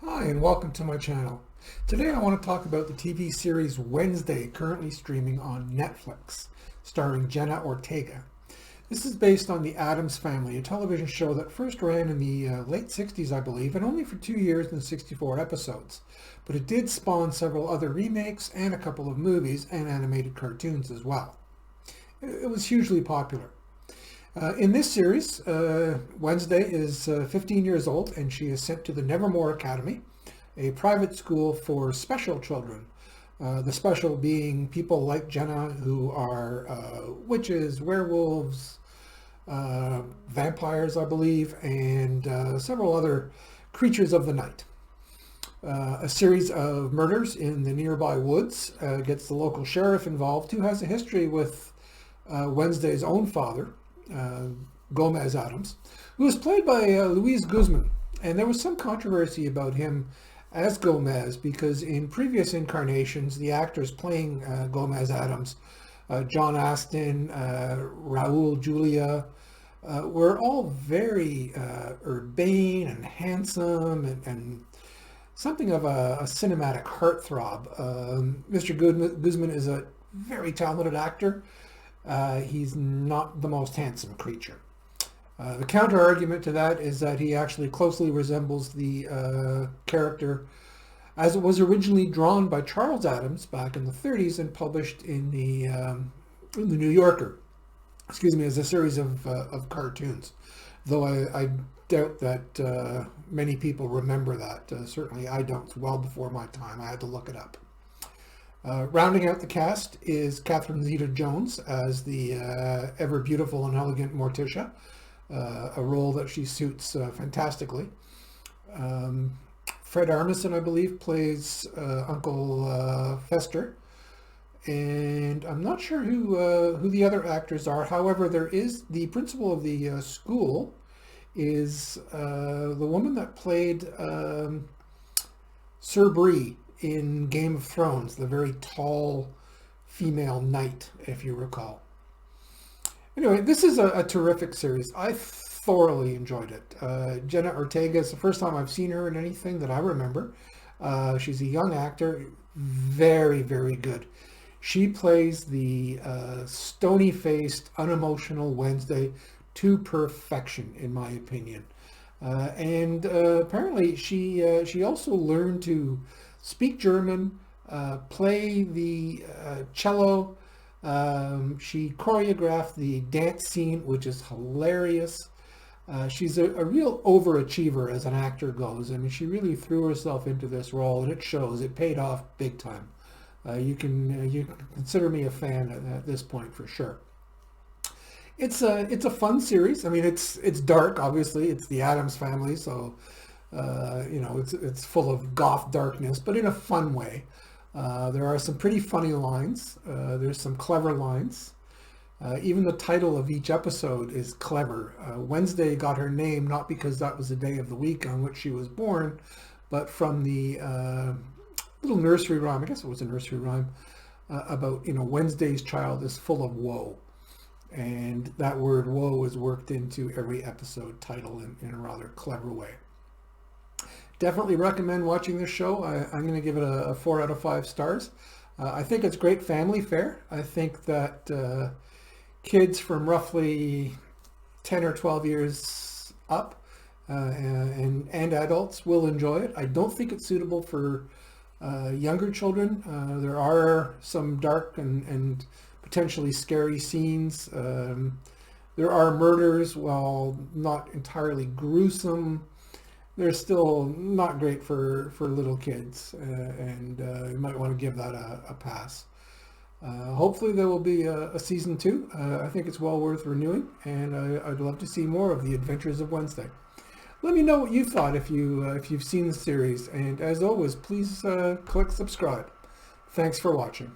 Hi, and welcome to my channel. Today I want to talk about the TV series Wednesday, currently streaming on Netflix, starring Jenna Ortega. This is based on The Addams Family, a television show that first ran in the late 60s, I believe, and only for 2 years and 64 episodes. But it did spawn several other remakes and a couple of movies and animated cartoons as well. It was hugely popular. In this series, Wednesday is 15 years old and she is sent to the Nevermore Academy, a private school for special children. The special being people like Jenna who are witches, werewolves, vampires, I believe, and several other creatures of the night. A series of murders in the nearby woods gets the local sheriff involved, who has a history with Wednesday's own father, Gomez Addams, who was played by Luis Guzman. And there was some controversy about him as Gomez because in previous incarnations, the actors playing Gomez Addams, John Astin, Raul Julia, were all very urbane and handsome and something of a cinematic heartthrob. Mr. Guzman is a very talented actor. He's not the most handsome creature. The counter argument to that is that he actually closely resembles the character as it was originally drawn by Charles Addams back in the 30s and published in the New Yorker, as a series of cartoons. Though I doubt that many people remember that. Certainly I don't. It's well before my time. I had to look it up. Rounding out the cast is Catherine Zeta-Jones as the ever beautiful and elegant Morticia, a role that she suits fantastically. Fred Armisen, I believe, plays Uncle Fester, and I'm not sure who the other actors are. However, there is the principal of the school is the woman that played Sir Bree in Game of Thrones, the very tall female knight, if you recall. Anyway, this is a terrific series. I thoroughly enjoyed it. Jenna Ortega is the first time I've seen her in anything that I remember. She's a young actor, very, very good. She plays the stony-faced, unemotional Wednesday to perfection, in my opinion. And apparently she also learned to speak German, play the cello. She choreographed the dance scene, which is hilarious. She's a real overachiever as an actor goes. I mean, she really threw herself into this role, and it shows. It paid off big time. You can consider me a fan at this point for sure. It's a fun series. I mean, it's dark. Obviously, it's the Addams Family, so it's full of goth darkness, but in a fun way. There are some pretty funny lines. There's some clever lines. Even the title of each episode is clever. Wednesday got her name not because that was the day of the week on which she was born, but from the little nursery rhyme. I guess it was a nursery rhyme about Wednesday's child is full of woe. And that word woe is worked into every episode title in a rather clever way. Definitely recommend watching this show. I'm going to give it a 4 out of 5 stars. I think it's great family fare. I think that kids from roughly 10 or 12 years up and adults will enjoy it. I don't think it's suitable for younger children. There are some dark and potentially scary scenes. There are murders, while not entirely gruesome. They're still not great for little kids, and you might want to give that a pass. Hopefully there will be a season 2. I think it's well worth renewing, and I'd love to see more of the Adventures of Wednesday. Let me know what you thought if you've seen the series, and as always, please click subscribe. Thanks for watching.